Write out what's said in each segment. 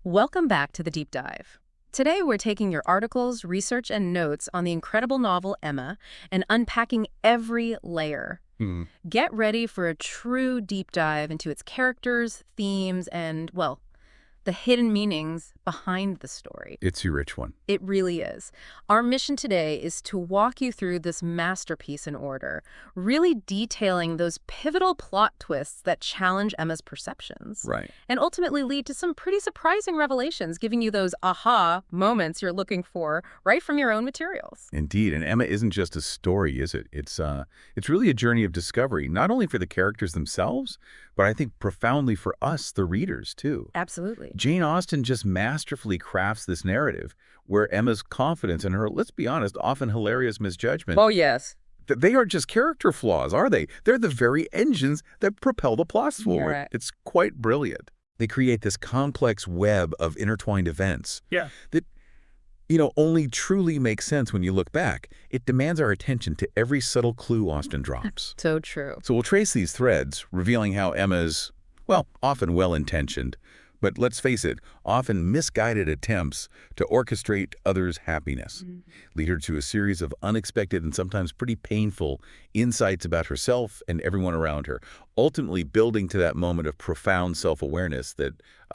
Welcome back to the Deep Dive. Today we're taking your articles, research, and notes on the incredible novel Emma and unpacking every layer. Get ready for a true deep dive into its characters, themes, and, well, the hidden meanings behind the story. It's a rich one. It really is. Our mission today is to walk you through this masterpiece in order, really detailing those pivotal plot twists that challenge Emma's perceptions. Right. And ultimately lead to some pretty surprising revelations, giving you those aha moments you're looking for right from your own materials. Indeed. And Emma isn't just a story, is it? It's really a journey of discovery, not only for the characters themselves, but I think profoundly for us, the readers, too. Absolutely. Jane Austen just masterfully crafts this narrative where Emma's confidence and her, let's be honest, often hilarious misjudgment. Oh, yes. They are just character flaws, are they? They're the very engines that propel the plots forward. Right. It's quite brilliant. They create this complex web of intertwined events that, only truly makes sense when you look back. It demands our attention to every subtle clue Austen drops. So true. So we'll trace these threads, revealing how Emma's, often well-intentioned, but let's face it, often misguided attempts to orchestrate others' happiness lead her to a series of unexpected and sometimes pretty painful insights about herself and everyone around her, ultimately building to that moment of profound self-awareness that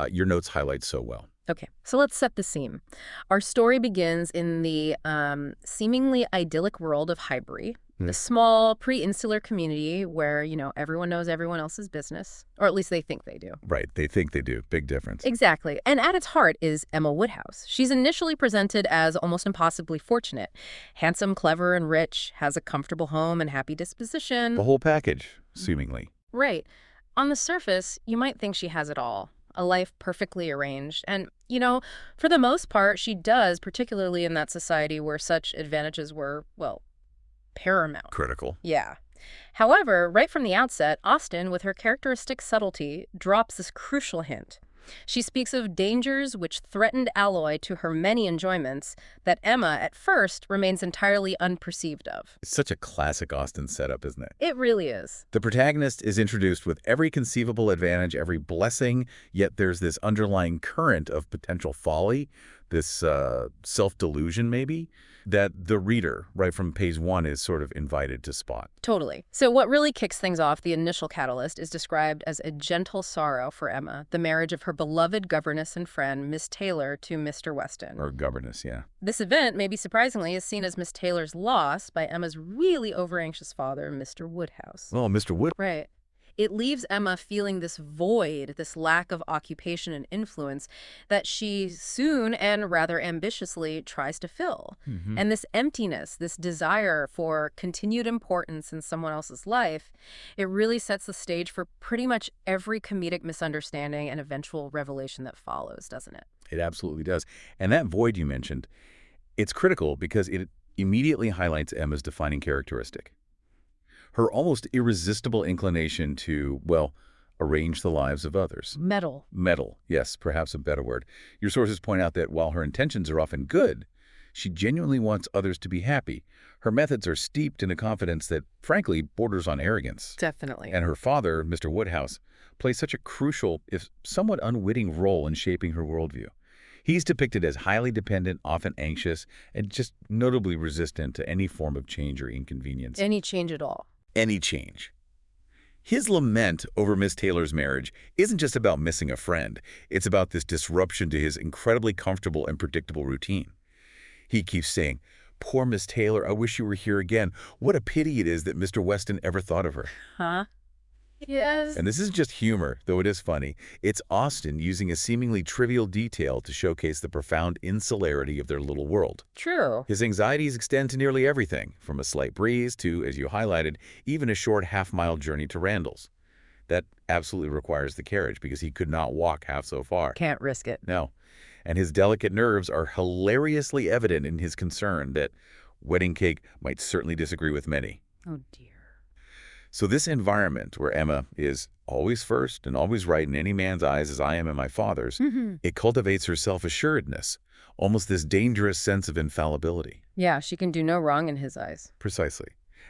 your notes highlight so well. Okay, so let's set the scene. Our story begins in the seemingly idyllic world of Highbury, the small, pre-insular community where, everyone knows everyone else's business, or at least they think they do. Right, they think they do. Big difference. Exactly. And at its heart is Emma Woodhouse. She's initially presented as almost impossibly fortunate. Handsome, clever, and rich, has a comfortable home and happy disposition. The whole package, seemingly. Right. On the surface, you might think she has it all. A life perfectly arranged. And, for the most part, she does, particularly in that society where such advantages were, paramount. Critical. Yeah. However, right from the outset, Austen, with her characteristic subtlety, drops this crucial hint. She speaks of dangers which threatened alloy to her many enjoyments that Emma, at first, remains entirely unperceived of. It's such a classic Austen setup, isn't it? It really is. The protagonist is introduced with every conceivable advantage, every blessing, yet there's this underlying current of potential folly, this self-delusion maybe, that the reader, right from page 1, is sort of invited to spot. Totally. So what really kicks things off, the initial catalyst, is described as a gentle sorrow for Emma, the marriage of her beloved governess and friend, Miss Taylor, to Mr. Weston. Or governess, yeah. This event, maybe surprisingly, is seen as Miss Taylor's loss by Emma's really overanxious father, Mr. Woodhouse. Well, Mr. Wood. Right. It leaves Emma feeling this void, this lack of occupation and influence that she soon and rather ambitiously tries to fill. And this emptiness, this desire for continued importance in someone else's life, it really sets the stage for pretty much every comedic misunderstanding and eventual revelation that follows, doesn't it? It absolutely does. And that void you mentioned, it's critical because it immediately highlights Emma's defining characteristic. Her almost irresistible inclination to, arrange the lives of others. Meddle. Meddle, yes, perhaps a better word. Your sources point out that while her intentions are often good, she genuinely wants others to be happy. Her methods are steeped in a confidence that, frankly, borders on arrogance. Definitely. And her father, Mr. Woodhouse, plays such a crucial, if somewhat unwitting role in shaping her worldview. He's depicted as highly dependent, often anxious, and just notably resistant to any form of change or inconvenience. Any change at all. Any change. His lament over Miss Taylor's marriage isn't just about missing a friend. It's about this disruption to his incredibly comfortable and predictable routine. He keeps saying, "Poor Miss Taylor, I wish you were here again. What a pity it is that Mr. Weston ever thought of her." Huh? Yes. And this isn't just humor, though it is funny. It's Austen using a seemingly trivial detail to showcase the profound insularity of their little world. True. His anxieties extend to nearly everything, from a slight breeze to, as you highlighted, even a short half-mile journey to Randall's. That absolutely requires the carriage because he could not walk half so far. Can't risk it. No. And his delicate nerves are hilariously evident in his concern that wedding cake might certainly disagree with many. Oh, dear. So this environment where Emma is always first and always right in any man's eyes as I am in my father's, it cultivates her self-assuredness, almost this dangerous sense of infallibility. Yeah, she can do no wrong in his eyes. Precisely.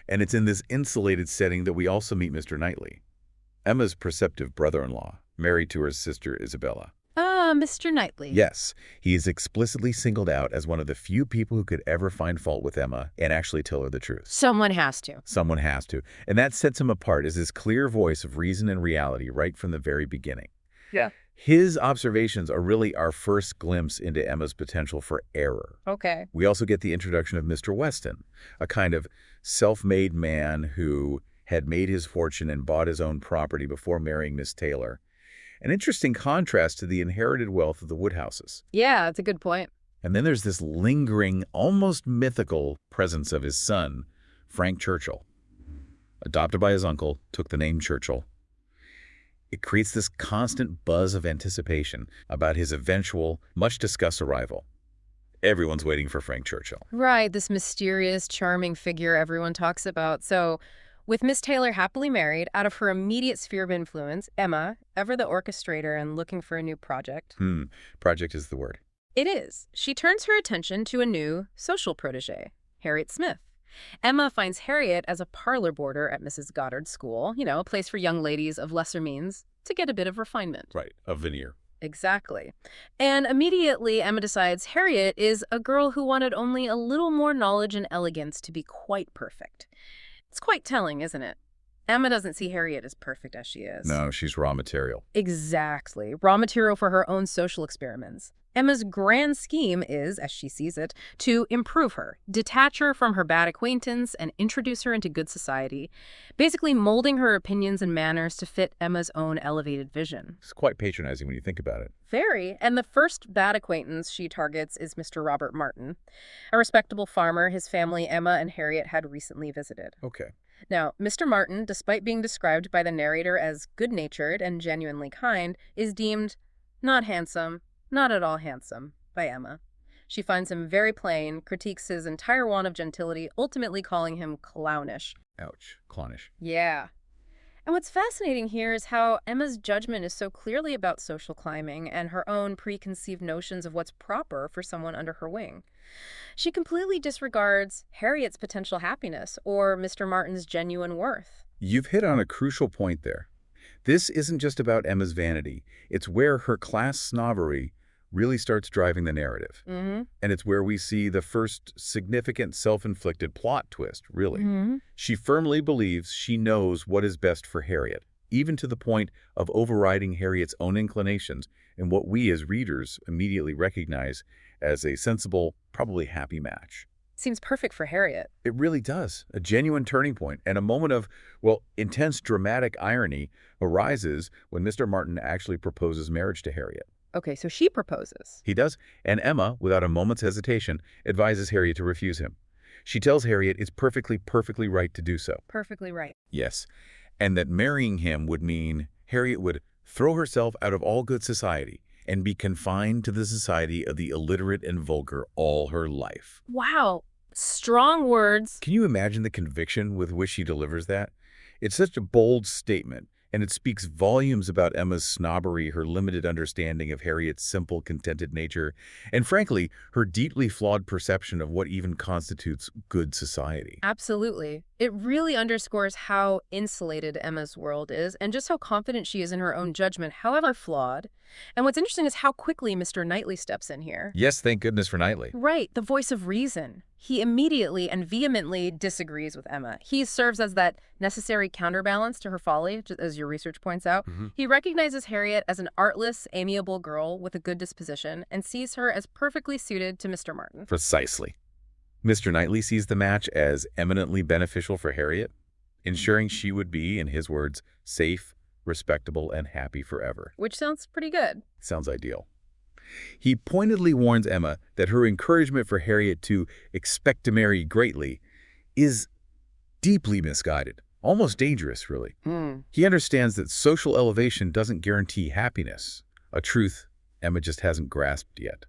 And it's in this insulated setting that we also meet Mr. Knightley, Emma's perceptive brother-in-law, married to her sister Isabella. Mr. Knightley. Yes, he is explicitly singled out as one of the few people who could ever find fault with Emma and actually tell her the truth. Someone has to. Someone has to. And that sets him apart as his clear voice of reason and reality right from the very beginning. Yeah. His observations are really our first glimpse into Emma's potential for error. Okay. We also get the introduction of Mr. Weston, a kind of self-made man who had made his fortune and bought his own property before marrying Miss Taylor. An interesting contrast to the inherited wealth of the Woodhouses. Yeah, that's a good point. And then there's this lingering, almost mythical presence of his son, Frank Churchill. Adopted by his uncle, took the name Churchill. It creates this constant buzz of anticipation about his eventual, much-discussed arrival. Everyone's waiting for Frank Churchill. Right, this mysterious, charming figure everyone talks about. So, with Miss Taylor happily married, out of her immediate sphere of influence, Emma, ever the orchestrator and looking for a new project. Project is the word. It is. She turns her attention to a new social protege, Harriet Smith. Emma finds Harriet as a parlor boarder at Mrs. Goddard's school, a place for young ladies of lesser means to get a bit of refinement. Right, a veneer. Exactly. And immediately, Emma decides Harriet is a girl who wanted only a little more knowledge and elegance to be quite perfect. It's quite telling, isn't it? Emma doesn't see Harriet as perfect as she is. No, she's raw material. Exactly. Raw material for her own social experiments. Emma's grand scheme is, as she sees it, to improve her, detach her from her bad acquaintance, and introduce her into good society, basically molding her opinions and manners to fit Emma's own elevated vision. It's quite patronizing when you think about it. Very. And the first bad acquaintance she targets is Mr. Robert Martin, a respectable farmer his family, Emma and Harriet, had recently visited. Okay. Now, Mr. Martin, despite being described by the narrator as good-natured and genuinely kind, is deemed not handsome, not at all handsome, by Emma. She finds him very plain, critiques his entire want of gentility, ultimately calling him clownish. Ouch. Clownish. Yeah. And what's fascinating here is how Emma's judgment is so clearly about social climbing and her own preconceived notions of what's proper for someone under her wing. She completely disregards Harriet's potential happiness or Mr. Martin's genuine worth. You've hit on a crucial point there. This isn't just about Emma's vanity. It's where her class snobbery really starts driving the narrative. And it's where we see the first significant self-inflicted plot twist, really. She firmly believes she knows what is best for Harriet, even to the point of overriding Harriet's own inclinations in what we as readers immediately recognize as a sensible, probably happy match. Seems perfect for Harriet. It really does. A genuine turning point and a moment of, well, intense dramatic irony arises when Mr. Martin actually proposes marriage to Harriet. Okay, so she proposes. He does, and Emma, without a moment's hesitation, advises Harriet to refuse him. She tells Harriet it's perfectly right to do so. Perfectly right. Yes, and that marrying him would mean Harriet would throw herself out of all good society and be confined to the society of the illiterate and vulgar all her life. Wow, strong words. Can you imagine the conviction with which she delivers that? It's such a bold statement, and it speaks volumes about Emma's snobbery, her limited understanding of Harriet's simple, contented nature, and frankly, her deeply flawed perception of what even constitutes good society. Absolutely. It really underscores how insulated Emma's world is and just how confident she is in her own judgment, however flawed. And what's interesting is how quickly Mr. Knightley steps in here. Yes, thank goodness for Knightley. Right, the voice of reason. He immediately and vehemently disagrees with Emma. He serves as that necessary counterbalance to her folly, just as your research points out. He recognizes Harriet as an artless, amiable girl with a good disposition and sees her as perfectly suited to Mr. Martin. Precisely. Mr. Knightley sees the match as eminently beneficial for Harriet, ensuring she would be, in his words, safe, respectable, and happy forever. Which sounds pretty good. Sounds ideal. He pointedly warns Emma that her encouragement for Harriet to expect to marry greatly is deeply misguided, almost dangerous, really. He understands that social elevation doesn't guarantee happiness, a truth Emma just hasn't grasped yet.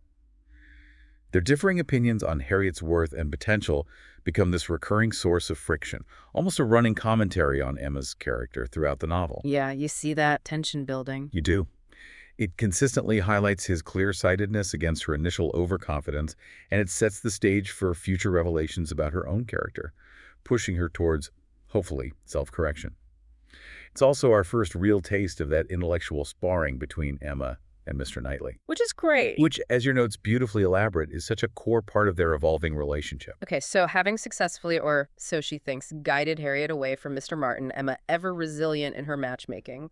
Their differing opinions on Harriet's worth and potential become this recurring source of friction, almost a running commentary on Emma's character throughout the novel. Yeah, you see that tension building. You do. It consistently highlights his clear-sightedness against her initial overconfidence, and it sets the stage for future revelations about her own character, pushing her towards, hopefully, self-correction. It's also our first real taste of that intellectual sparring between Emma and Mr. Knightley. Which is great. Which, as your note's beautifully elaborate, is such a core part of their evolving relationship. Okay, so having successfully, or so she thinks, guided Harriet away from Mr. Martin, Emma ever resilient in her matchmaking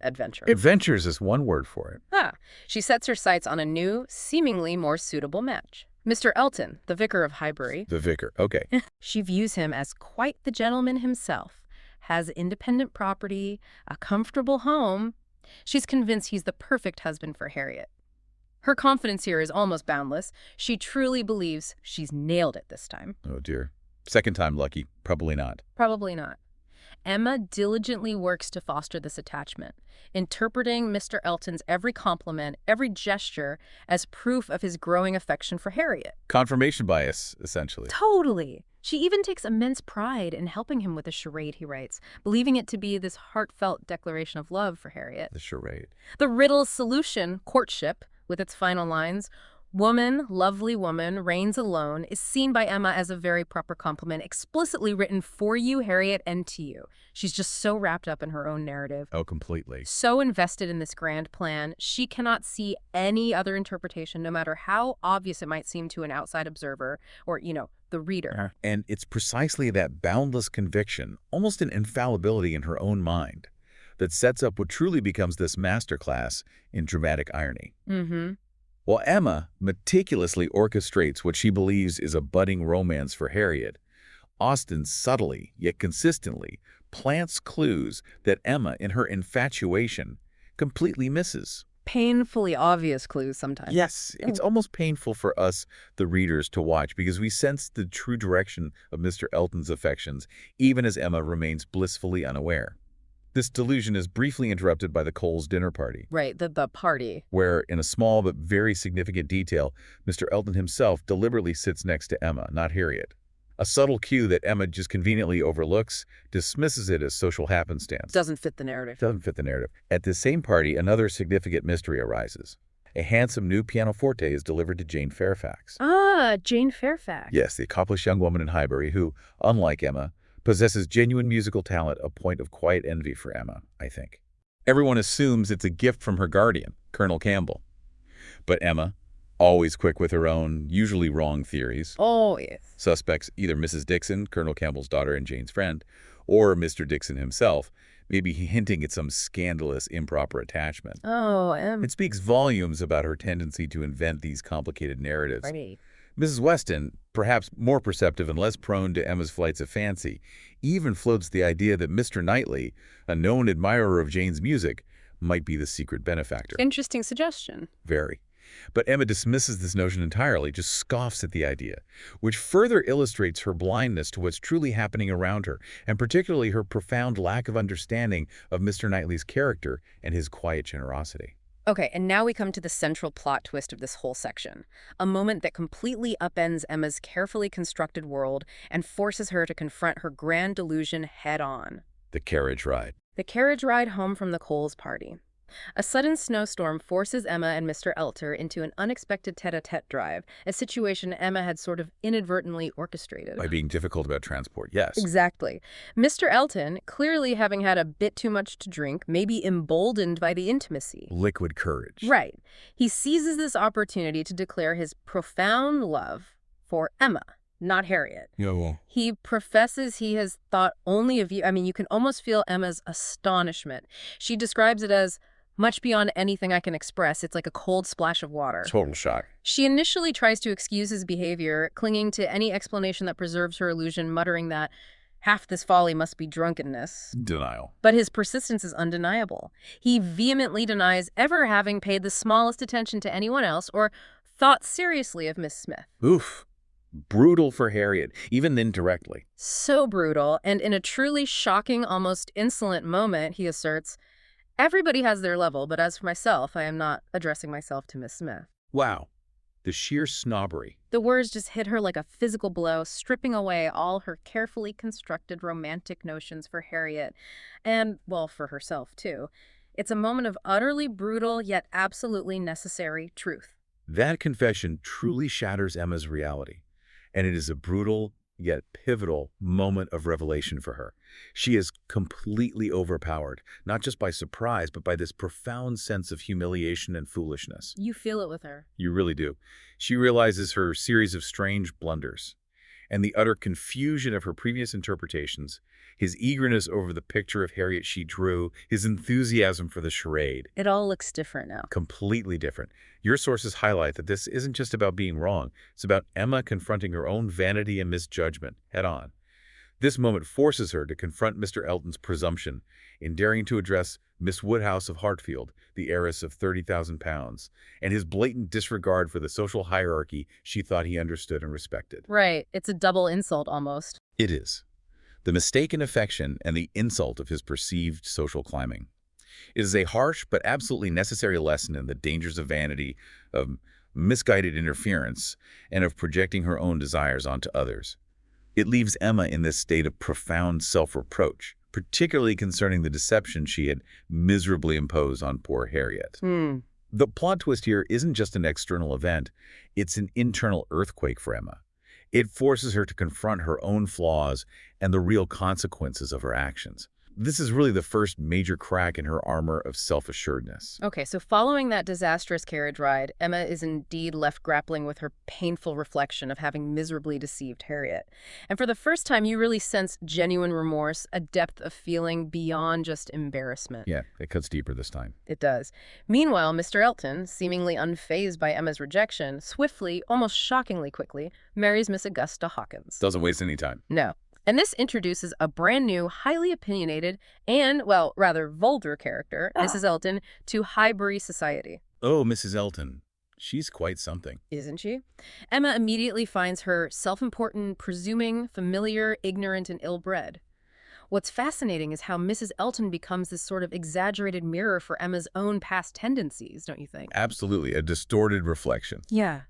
adventure. Adventures is one word for it. She sets her sights on a new, seemingly more suitable match. Mr. Elton, the vicar of Highbury. The vicar, okay. She views him as quite the gentleman himself, has independent property, a comfortable home. She's convinced he's the perfect husband for Harriet. Her confidence here is almost boundless. She truly believes she's nailed it this time. Oh, dear. Second time lucky. Probably not. Probably not. Emma diligently works to foster this attachment, interpreting Mr. Elton's every compliment, every gesture as proof of his growing affection for Harriet. Confirmation bias, essentially. Totally. She even takes immense pride in helping him with a charade he writes, believing it to be this heartfelt declaration of love for Harriet. The charade. The riddle's solution, courtship, with its final lines, "Woman, lovely woman, reigns alone," is seen by Emma as a very proper compliment, explicitly written for you, Harriet, and to you. She's just so wrapped up in her own narrative. Oh, completely. So invested in this grand plan, she cannot see any other interpretation, no matter how obvious it might seem to an outside observer or, the reader. And it's precisely that boundless conviction, almost an infallibility in her own mind, that sets up what truly becomes this masterclass in dramatic irony. While Emma meticulously orchestrates what she believes is a budding romance for Harriet, Austen subtly, yet consistently, plants clues that Emma, in her infatuation, completely misses. Painfully obvious clues sometimes. Yes, it's almost painful for us, the readers, to watch because we sense the true direction of Mr. Elton's affections, even as Emma remains blissfully unaware. This delusion is briefly interrupted by the Coles dinner party. Right, the party. Where, in a small but very significant detail, Mr. Elton himself deliberately sits next to Emma, not Harriet. A subtle cue that Emma just conveniently overlooks, dismisses it as social happenstance. Doesn't fit the narrative. Doesn't fit the narrative. At this same party, another significant mystery arises. A handsome new pianoforte is delivered to Jane Fairfax. Jane Fairfax. Yes, the accomplished young woman in Highbury who, unlike Emma, possesses genuine musical talent, a point of quiet envy for Emma, I think. Everyone assumes it's a gift from her guardian, Colonel Campbell. But Emma, always quick with her own, usually wrong theories. Oh, yes. Suspects either Mrs. Dixon, Colonel Campbell's daughter and Jane's friend, or Mr. Dixon himself, maybe hinting at some scandalous, improper attachment. Oh, It speaks volumes about her tendency to invent these complicated narratives. Right. Mrs. Weston, perhaps more perceptive and less prone to Emma's flights of fancy, even floats the idea that Mr. Knightley, a known admirer of Jane's music, might be the secret benefactor. Interesting suggestion. Very. But Emma dismisses this notion entirely, just scoffs at the idea, which further illustrates her blindness to what's truly happening around her, and particularly her profound lack of understanding of Mr. Knightley's character and his quiet generosity. Okay, and now we come to the central plot twist of this whole section, a moment that completely upends Emma's carefully constructed world and forces her to confront her grand delusion head-on. The carriage ride. The carriage ride home from the Coles party. A sudden snowstorm forces Emma and Mr. Elter into an unexpected tete-a-tete drive, a situation Emma had sort of inadvertently orchestrated. By being difficult about transport, yes. Exactly. Mr. Elton, clearly having had a bit too much to drink, may be emboldened by the intimacy. Liquid courage. Right. He seizes this opportunity to declare his profound love for Emma, not Harriet. Yeah, well. He professes he has thought only of you. I mean, you can almost feel Emma's astonishment. She describes it as much beyond anything I can express. It's like a cold splash of water. Total shock. She initially tries to excuse his behavior, clinging to any explanation that preserves her illusion, muttering that half this folly must be drunkenness. Denial. But his persistence is undeniable. He vehemently denies ever having paid the smallest attention to anyone else or thought seriously of Miss Smith. Oof. Brutal for Harriet, even indirectly. So brutal, and in a truly shocking, almost insolent moment, he asserts, "Everybody has their level, but as for myself, I am not addressing myself to Miss Smith." Wow. The sheer snobbery. The words just hit her like a physical blow, stripping away all her carefully constructed romantic notions for Harriet, and, well, for herself, too. It's a moment of utterly brutal, yet absolutely necessary truth. That confession truly shatters Emma's reality, and it is a brutal, yet pivotal moment of revelation for her. She is completely overpowered, not just by surprise, but by this profound sense of humiliation and foolishness. You feel it with her. You really do. She realizes her series of strange blunders and the utter confusion of her previous interpretations, his eagerness over the picture of Harriet she drew, his enthusiasm for the charade. It all looks different now. Completely different. Your sources highlight that this isn't just about being wrong. It's about Emma confronting her own vanity and misjudgment head on. This moment forces her to confront Mr. Elton's presumption in daring to address Miss Woodhouse of Hartfield, the heiress of £30,000, and his blatant disregard for the social hierarchy she thought he understood and respected. Right. It's a double insult almost. It is. The mistaken affection and the insult of his perceived social climbing. It is a harsh but absolutely necessary lesson in the dangers of vanity, of misguided interference, and of projecting her own desires onto others. It leaves Emma in this state of profound self-reproach, particularly concerning the deception she had miserably imposed on poor Harriet. The plot twist here isn't just an external event, it's an internal earthquake for Emma. It forces her to confront her own flaws and the real consequences of her actions. This is really the first major crack in her armor of self-assuredness. Okay, so following that disastrous carriage ride, Emma is indeed left grappling with her painful reflection of having miserably deceived Harriet. And for the first time, you really sense genuine remorse, a depth of feeling beyond just embarrassment. Yeah, it cuts deeper this time. It does. Meanwhile, Mr. Elton, seemingly unfazed by Emma's rejection, swiftly, almost shockingly quickly, marries Miss Augusta Hawkins. Doesn't waste any time. No. And this introduces a brand new, highly opinionated, and, well, rather vulgar character, Mrs. Elton, to Highbury society. Oh, Mrs. Elton. She's quite something. Isn't she? Emma immediately finds her self-important, presuming, familiar, ignorant, and ill-bred. What's fascinating is how Mrs. Elton becomes this sort of exaggerated mirror for Emma's own past tendencies, don't you think? Absolutely, a distorted reflection. Yeah.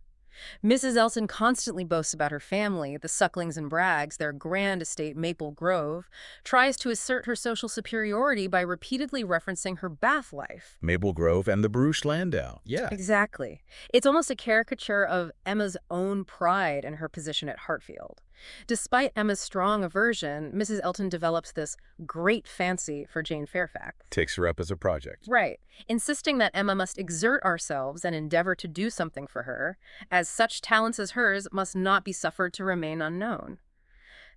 Mrs. Elton constantly boasts about her family, the Sucklings and Braggs, their grand estate Maple Grove, tries to assert her social superiority by repeatedly referencing her Bath life. Maple Grove and the Baruch Landau. Yeah. Exactly. It's almost a caricature of Emma's own pride in her position at Hartfield. Despite Emma's strong aversion, Mrs. Elton develops this great fancy for Jane Fairfax. Takes her up as a project. Right, insisting that Emma must exert ourselves and endeavor to do something for her, as such talents as hers must not be suffered to remain unknown.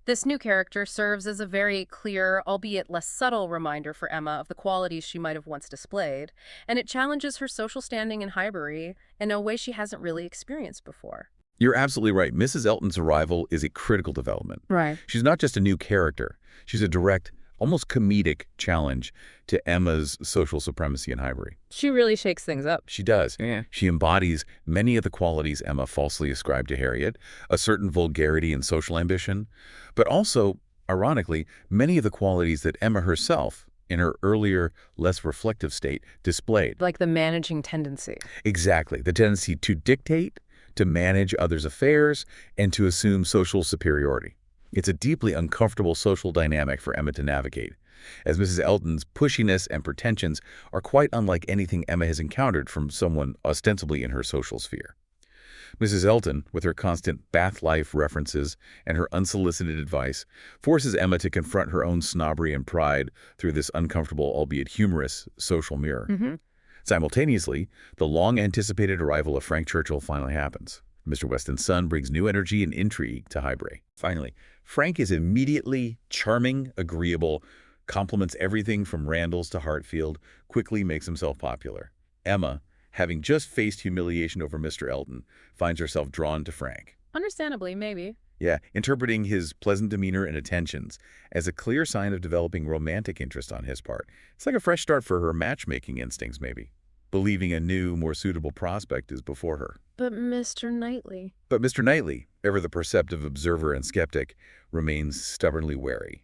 This new character serves as a very clear, albeit less subtle, reminder for Emma of the qualities she might have once displayed, and it challenges her social standing in Highbury in a way she hasn't really experienced before. You're absolutely right. Mrs. Elton's arrival is a critical development. Right. She's not just a new character. She's a direct, almost comedic challenge to Emma's social supremacy in Highbury. She really shakes things up. She does. Yeah. She embodies many of the qualities Emma falsely ascribed to Harriet, a certain vulgarity and social ambition, but also, ironically, many of the qualities that Emma herself, in her earlier, less reflective state, displayed. Like the managing tendency. Exactly. The tendency to dictate, to manage others' affairs, and to assume social superiority. It's a deeply uncomfortable social dynamic for Emma to navigate, as Mrs. Elton's pushiness and pretensions are quite unlike anything Emma has encountered from someone ostensibly in her social sphere. Mrs. Elton, with her constant Bath life references and her unsolicited advice, forces Emma to confront her own snobbery and pride through this uncomfortable, albeit humorous, social mirror. Simultaneously, the long-anticipated arrival of Frank Churchill finally happens. Mr. Weston's son brings new energy and intrigue to Highbury. Finally, Frank is immediately charming, agreeable, compliments everything from Randalls to Hartfield, quickly makes himself popular. Emma, having just faced humiliation over Mr. Elton, finds herself drawn to Frank. Understandably, maybe. Yeah, interpreting his pleasant demeanor and attentions as a clear sign of developing romantic interest on his part. It's like a fresh start for her matchmaking instincts, maybe, believing a new, more suitable prospect is before her. But Mr. Knightley... But Mr. Knightley, ever the perceptive observer and skeptic, remains stubbornly wary.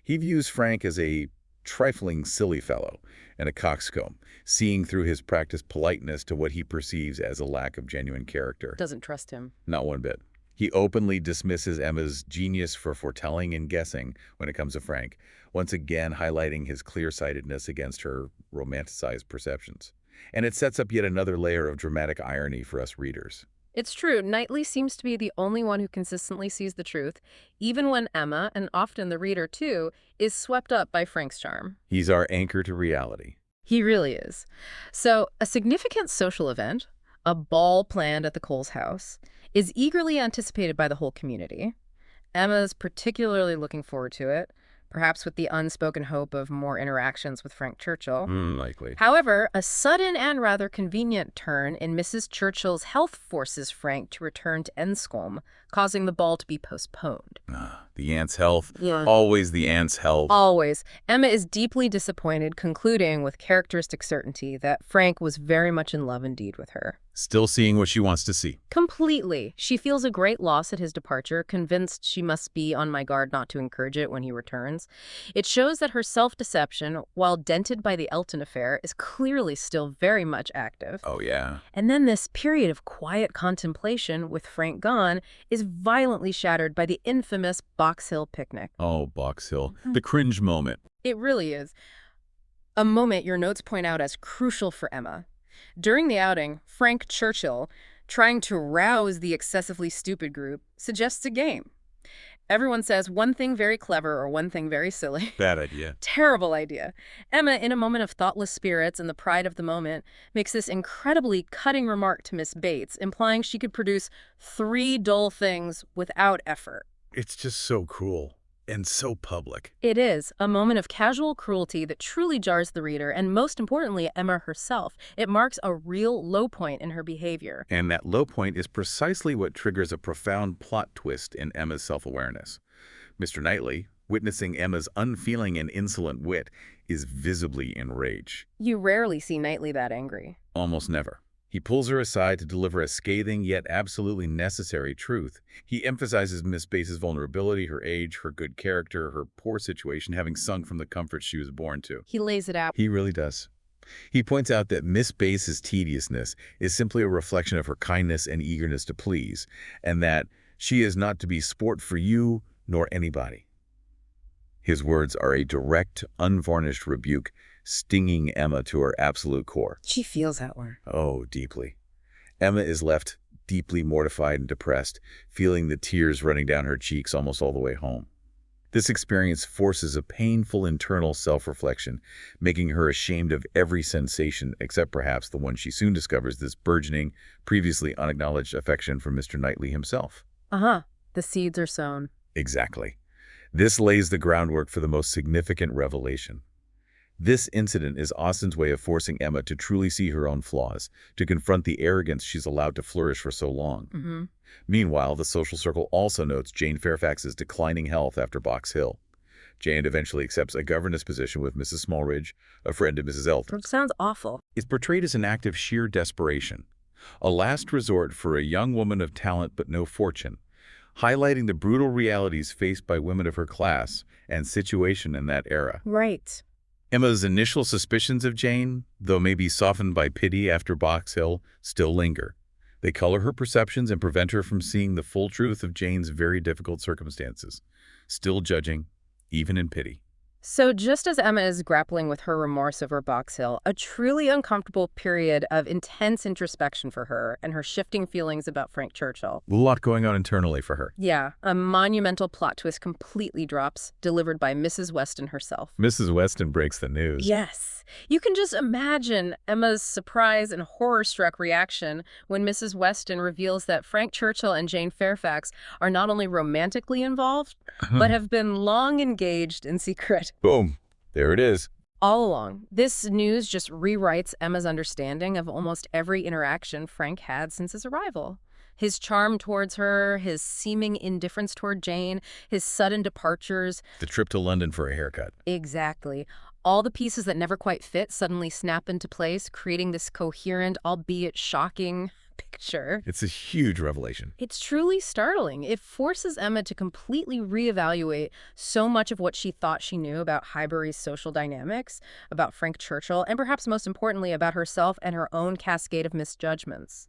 He views Frank as a trifling silly fellow and a coxcomb, seeing through his practiced politeness to what he perceives as a lack of genuine character. Doesn't trust him. Not one bit. He openly dismisses Emma's genius for foretelling and guessing when it comes to Frank, once again highlighting his clear-sightedness against her romanticized perceptions. And it sets up yet another layer of dramatic irony for us readers. It's true, Knightley seems to be the only one who consistently sees the truth, even when Emma, and often the reader too, is swept up by Frank's charm. He's our anchor to reality. He really is. So, a significant social event, a ball planned at the Coles house, is eagerly anticipated by the whole community. Emma's particularly looking forward to it, perhaps with the unspoken hope of more interactions with Frank Churchill. Likely. However, a sudden and rather convenient turn in Mrs. Churchill's health forces Frank to return to Enscombe, causing the ball to be postponed. The aunt's health. Yeah. Always the aunt's health. Always. Emma is deeply disappointed, concluding with characteristic certainty that Frank was very much in love indeed with her. Still seeing what she wants to see. Completely. She feels a great loss at his departure, convinced she must be on my guard not to encourage it when he returns. It shows that her self-deception, while dented by the Elton affair, is clearly still very much active. Oh, yeah. And then this period of quiet contemplation with Frank gone is violently shattered by the infamous Box Hill picnic. Oh, Box Hill. The cringe moment. It really is. A moment your notes point out as crucial for Emma. During the outing, Frank Churchill, trying to rouse the excessively stupid group, suggests a game. Everyone says one thing very clever or one thing very silly. Bad idea. Terrible idea. Emma, in a moment of thoughtless spirits and the pride of the moment, makes this incredibly cutting remark to Miss Bates, implying she could produce 3 dull things without effort. It's just so cruel and so public. It is a moment of casual cruelty that truly jars the reader, and most importantly, Emma herself. It marks a real low point in her behavior. And that low point is precisely what triggers a profound plot twist in Emma's self-awareness. Mr. Knightley, witnessing Emma's unfeeling and insolent wit, is visibly enraged. You rarely see Knightley that angry. Almost never. He pulls her aside to deliver a scathing yet absolutely necessary truth. He emphasizes Miss Bates' vulnerability, her age, her good character, her poor situation, having sunk from the comforts she was born to. He lays it out. He really does. He points out that Miss Bates' tediousness is simply a reflection of her kindness and eagerness to please, and that she is not to be sport for you nor anybody. His words are a direct, unvarnished rebuke, stinging Emma to her absolute core. She feels that way. Oh, deeply. Emma is left deeply mortified and depressed, feeling the tears running down her cheeks almost all the way home. This experience forces a painful internal self-reflection, making her ashamed of every sensation except perhaps the one she soon discovers, this burgeoning, previously unacknowledged affection for Mr. Knightley himself. The seeds are sown. Exactly. This lays the groundwork for the most significant revelation. This incident is Austen's way of forcing Emma to truly see her own flaws, to confront the arrogance she's allowed to flourish for so long. Meanwhile, the social circle also notes Jane Fairfax's declining health after Box Hill. Jane eventually accepts a governess position with Mrs. Smallridge, a friend of Mrs. Elton. It sounds awful. It's portrayed as an act of sheer desperation, a last resort for a young woman of talent but no fortune, highlighting the brutal realities faced by women of her class and situation in that era. Right. Emma's initial suspicions of Jane, though maybe softened by pity after Box Hill, still linger. They color her perceptions and prevent her from seeing the full truth of Jane's very difficult circumstances, still judging, even in pity. So just as Emma is grappling with her remorse over Box Hill, a truly uncomfortable period of intense introspection for her and her shifting feelings about Frank Churchill. A lot going on internally for her. Yeah, a monumental plot twist completely drops, delivered by Mrs. Weston herself. Mrs. Weston breaks the news. Yes. You can just imagine Emma's surprise and horror-struck reaction when Mrs. Weston reveals that Frank Churchill and Jane Fairfax are not only romantically involved, but have been long engaged in secret. Boom. There it is. All along, this news just rewrites Emma's understanding of almost every interaction Frank had since his arrival. His charm towards her, his seeming indifference toward Jane, his sudden departures. The trip to London for a haircut. Exactly. All the pieces that never quite fit suddenly snap into place, creating this coherent, albeit shocking, picture. It's a huge revelation. It's truly startling. It forces Emma to completely reevaluate so much of what she thought she knew about Highbury's social dynamics, about Frank Churchill, and perhaps most importantly about herself and her own cascade of misjudgments.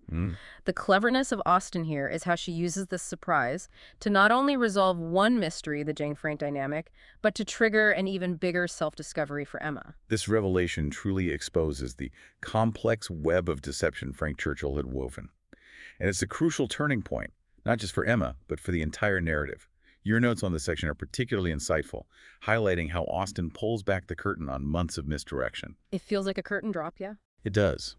The cleverness of Austen here is how she uses this surprise to not only resolve one mystery, the Jane-Frank dynamic, but to trigger an even bigger self-discovery for Emma. This revelation truly exposes the complex web of deception Frank Churchill had woven. And it's a crucial turning point, not just for Emma, but for the entire narrative. Your notes on this section are particularly insightful, highlighting how Austen pulls back the curtain on months of misdirection. It feels like a curtain drop, yeah? It does.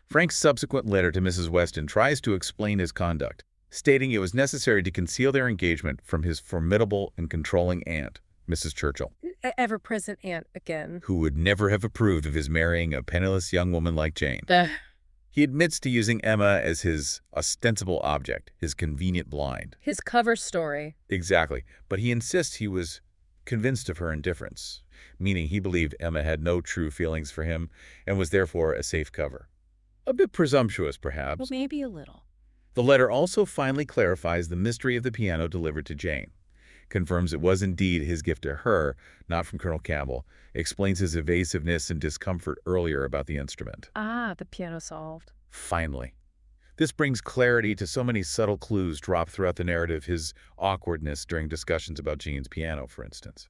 Frank's subsequent letter to Mrs. Weston tries to explain his conduct, stating it was necessary to conceal their engagement from his formidable and controlling aunt, Mrs. Churchill, Ever-present aunt again. who would never have approved of his marrying a penniless young woman like Jane. Ugh. He admits to using Emma as his ostensible object, his convenient blind. His cover story. Exactly, but he insists he was convinced of her indifference, meaning he believed Emma had no true feelings for him and was therefore a safe cover. A bit presumptuous, perhaps. Well, maybe a little. The letter also finally clarifies the mystery of the piano delivered to Jane, confirms it was indeed his gift to her, not from Colonel Campbell, explains his evasiveness and discomfort earlier about the instrument. Ah, the piano solved. Finally. This brings clarity to so many subtle clues dropped throughout the narrative, his awkwardness during discussions about Jane's piano, for instance.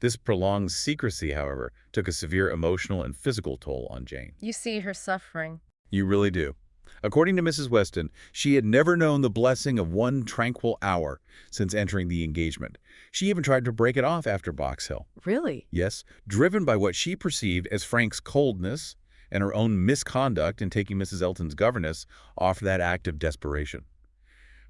This prolonged secrecy, however, took a severe emotional and physical toll on Jane. You see her suffering. You really do. According to Mrs. Weston, she had never known the blessing of one tranquil hour since entering the engagement. She even tried to break it off after Box Hill. Really? Yes, driven by what she perceived as Frank's coldness and her own misconduct in taking Mrs. Elton's governess off that act of desperation.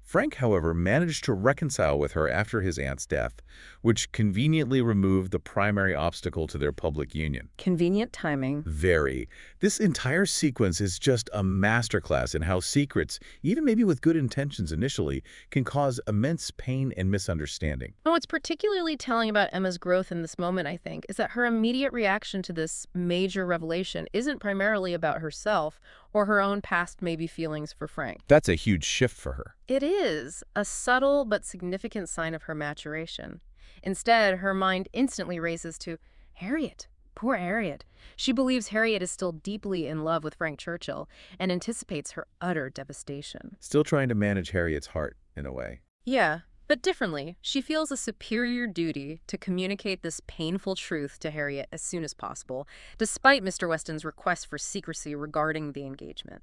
Frank, however, managed to reconcile with her after his aunt's death, which conveniently removed the primary obstacle to their public union. Convenient timing. Very. This entire sequence is just a masterclass in how secrets, even maybe with good intentions initially, can cause immense pain and misunderstanding. And what's particularly telling about Emma's growth in this moment, I think, is that her immediate reaction to this major revelation isn't primarily about herself or her own past maybe feelings for Frank. That's a huge shift for her. It is a subtle but significant sign of her maturation. Instead, her mind instantly races to Harriet. Poor Harriet. She believes Harriet is still deeply in love with Frank Churchill and anticipates her utter devastation. Still trying to manage Harriet's heart, in a way. Yeah, but differently. She feels a superior duty to communicate this painful truth to Harriet as soon as possible, despite Mr. Weston's request for secrecy regarding the engagement.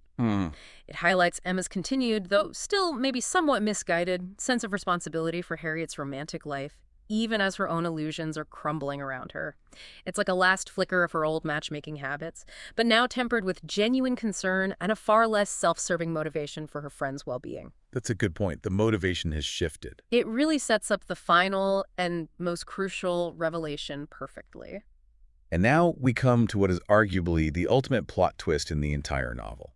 It highlights Emma's continued, though still maybe somewhat misguided, sense of responsibility for Harriet's romantic life, even as her own illusions are crumbling around her. It's like a last flicker of her old matchmaking habits, but now tempered with genuine concern and a far less self-serving motivation for her friend's well-being. That's a good point. The motivation has shifted. It really sets up the final and most crucial revelation perfectly. And now we come to what is arguably the ultimate plot twist in the entire novel.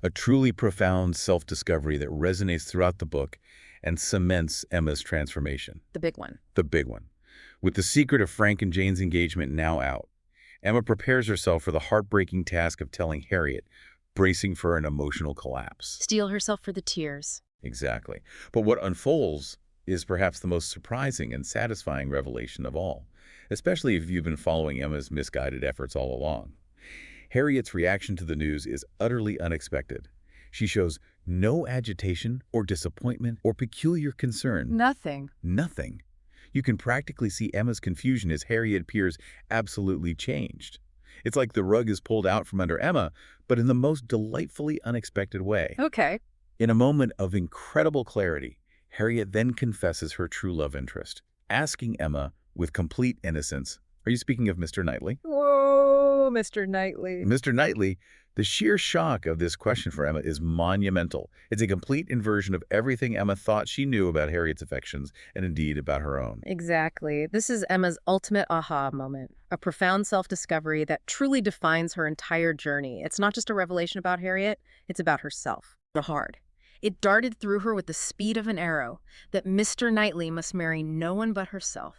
A truly profound self-discovery that resonates throughout the book and cements Emma's transformation. The big one. The big one. With the secret of Frank and Jane's engagement now out, Emma prepares herself for the heartbreaking task of telling Harriet, bracing for an emotional collapse. Steel herself for the tears. Exactly. But what unfolds is perhaps the most surprising and satisfying revelation of all, especially if you've been following Emma's misguided efforts all along. Harriet's reaction to the news is utterly unexpected. She shows no agitation or disappointment or peculiar concern. Nothing. Nothing. You can practically see Emma's confusion as Harriet appears absolutely changed. It's like the rug is pulled out from under Emma, but in the most delightfully unexpected way. Okay. In a moment of incredible clarity, Harriet then confesses her true love interest, asking Emma with complete innocence, "Are you speaking of Mr. Knightley?" Whoa, Mr. Knightley. Mr. Knightley. The sheer shock of this question for Emma is monumental. It's a complete inversion of everything Emma thought she knew about Harriet's affections and indeed about her own. Exactly. This is Emma's ultimate aha moment, a profound self-discovery that truly defines her entire journey. It's not just a revelation about Harriet, it's about herself. Hard. It darted through her with the speed of an arrow that Mr. Knightley must marry no one but herself.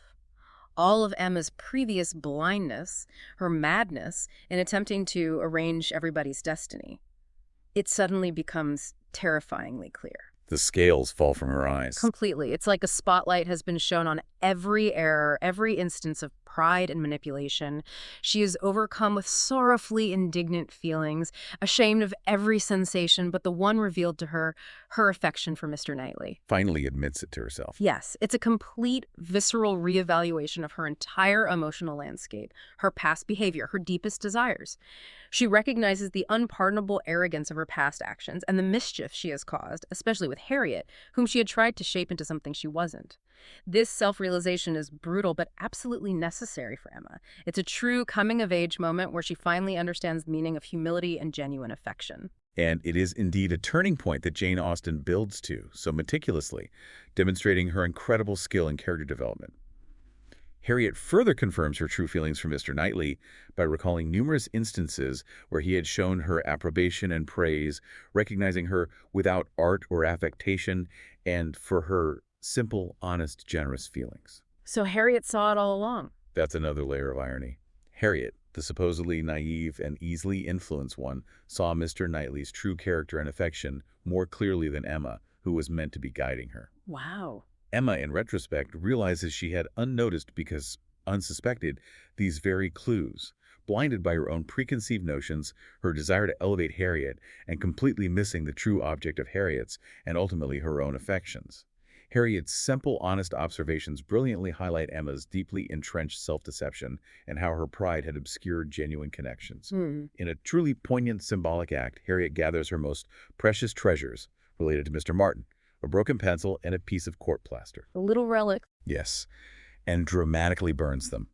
All of Emma's previous blindness, her madness in attempting to arrange everybody's destiny, it suddenly becomes terrifyingly clear. The scales fall from her eyes. Completely. It's like a spotlight has been shown on every error, every instance of pride and manipulation. She is overcome with sorrowfully indignant feelings, ashamed of every sensation but the one revealed to her, her affection for Mr. Knightley. Finally admits it to herself. Yes, it's a complete, visceral reevaluation of her entire emotional landscape, her past behavior, her deepest desires. She recognizes the unpardonable arrogance of her past actions and the mischief she has caused, especially with Harriet, whom she had tried to shape into something she wasn't. This self-realization is brutal but absolutely necessary for Emma. It's a true coming-of-age moment where she finally understands the meaning of humility and genuine affection. And it is indeed a turning point that Jane Austen builds to so meticulously, demonstrating her incredible skill in character development. Harriet further confirms her true feelings for Mr. Knightley by recalling numerous instances where he had shown her approbation and praise, recognizing her without art or affectation, and for her simple, honest, generous feelings. So Harriet saw it all along. That's another layer of irony. Harriet, the supposedly naive and easily influenced one, saw Mr. Knightley's true character and affection more clearly than Emma, who was meant to be guiding her. Wow. Emma, in retrospect, realizes she had unnoticed because unsuspected these very clues, blinded by her own preconceived notions, her desire to elevate Harriet, and completely missing the true object of Harriet's and ultimately her own affections. Harriet's simple, honest observations brilliantly highlight Emma's deeply entrenched self-deception and how her pride had obscured genuine connections. In a truly poignant symbolic act, Harriet gathers her most precious treasures related to Mr. Martin, a broken pencil and a piece of court plaster. A little relic. Yes, and dramatically burns them.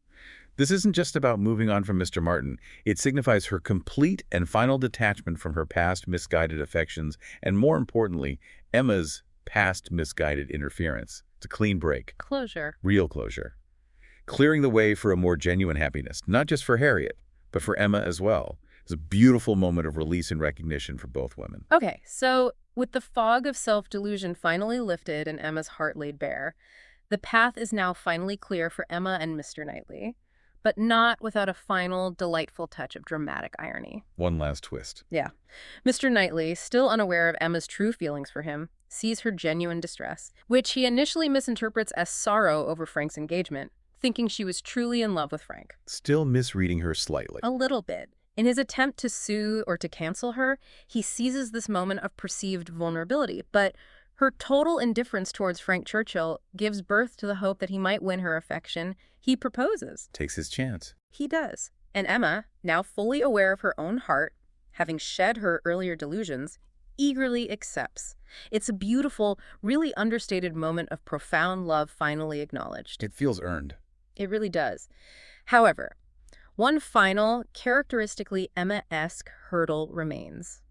This isn't just about moving on from Mr. Martin. It signifies her complete and final detachment from her past misguided affections and, more importantly, Emma's past misguided interference. It's a clean break. Closure. Real closure. Clearing the way for a more genuine happiness, not just for Harriet, but for Emma as well. It's a beautiful moment of release and recognition for both women. Okay, so with the fog of self-delusion finally lifted and Emma's heart laid bare, the path is now finally clear for Emma and Mr. Knightley, but not without a final, delightful touch of dramatic irony. One last twist. Yeah. Mr. Knightley, still unaware of Emma's true feelings for him, sees her genuine distress, which he initially misinterprets as sorrow over Frank's engagement, thinking she was truly in love with Frank. Still misreading her slightly. A little bit. In his attempt to soothe or to cancel her, he seizes this moment of perceived vulnerability, but her total indifference towards Frank Churchill gives birth to the hope that he might win her affection. He proposes. Takes his chance. He does. And Emma, now fully aware of her own heart, having shed her earlier delusions, eagerly accepts. It's a beautiful, really understated moment of profound love finally acknowledged. It feels earned. It really does. However, one final, characteristically Emma-esque hurdle remains.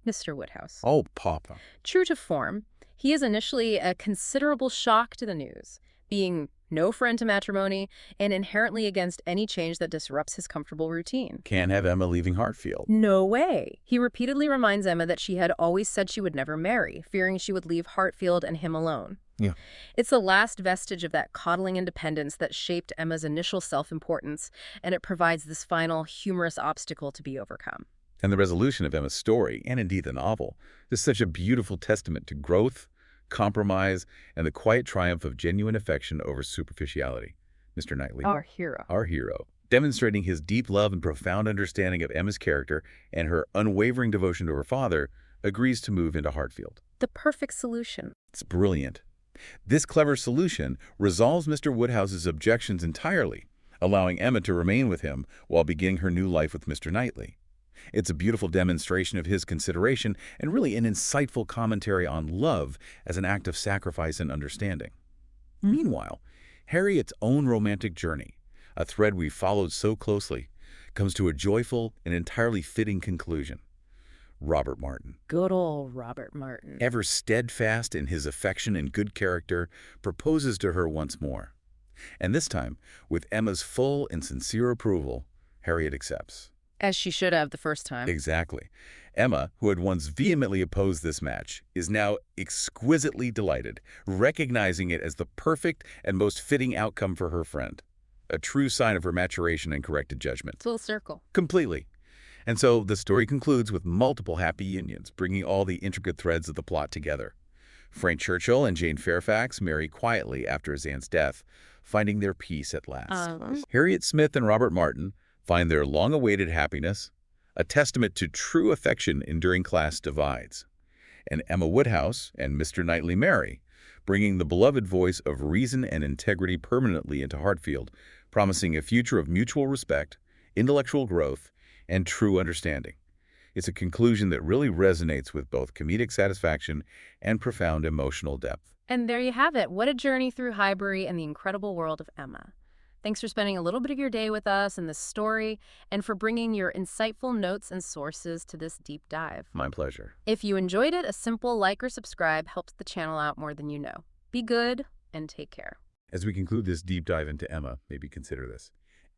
Mr. Woodhouse. Oh, Papa. True to form, he is initially a considerable shock to the news, being no friend to matrimony and inherently against any change that disrupts his comfortable routine. Can't have Emma leaving Hartfield. No way. He repeatedly reminds Emma that she had always said she would never marry, fearing she would leave Hartfield and him alone. Yeah. It's the last vestige of that coddling independence that shaped Emma's initial self-importance, and it provides this final, humorous obstacle to be overcome. And the resolution of Emma's story, and indeed the novel, is such a beautiful testament to growth, compromise, and the quiet triumph of genuine affection over superficiality. Mr. Knightley, Our hero, demonstrating his deep love and profound understanding of Emma's character and her unwavering devotion to her father, agrees to move into Hartfield. The perfect solution. It's brilliant. This clever solution resolves Mr. Woodhouse's objections entirely, allowing Emma to remain with him while beginning her new life with Mr. Knightley. It's a beautiful demonstration of his consideration and really an insightful commentary on love as an act of sacrifice and understanding. Meanwhile, Harriet's own romantic journey, a thread we followed so closely, comes to a joyful and entirely fitting conclusion. Robert Martin, Good old Robert Martin. ever steadfast in his affection and good character, proposes to her once more. And this time, with Emma's full and sincere approval, Harriet accepts. As she should have the first time. Exactly. Emma, who had once vehemently opposed this match, is now exquisitely delighted, recognizing it as the perfect and most fitting outcome for her friend. A true sign of her maturation and corrected judgment. Full circle. Completely. And so the story concludes with multiple happy unions, bringing all the intricate threads of the plot together. Frank Churchill and Jane Fairfax marry quietly after his aunt's death, finding their peace at last. Um, Harriet Smith and Robert Martin find their long-awaited happiness, a testament to true affection enduring class divides. And Emma Woodhouse and Mr. Knightley marry, bringing the beloved voice of reason and integrity permanently into Hartfield, promising a future of mutual respect, intellectual growth, and true understanding. It's a conclusion that really resonates with both comedic satisfaction and profound emotional depth. And there you have it. What a journey through Highbury and the incredible world of Emma. Thanks for spending a little bit of your day with us in this story and for bringing your insightful notes and sources to this deep dive. My pleasure. If you enjoyed it, a simple like or subscribe helps the channel out more than you know. Be good and take care. As we conclude this deep dive into Emma, maybe consider this.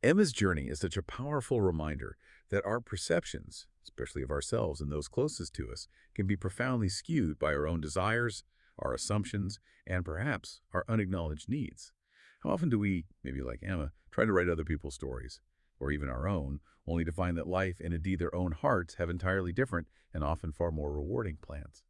Emma's journey is such a powerful reminder that our perceptions, especially of ourselves and those closest to us, can be profoundly skewed by our own desires, our assumptions, and perhaps our unacknowledged needs. How often do we, maybe like Emma, try to write other people's stories, or even our own, only to find that life and indeed their own hearts have entirely different and often far more rewarding plans?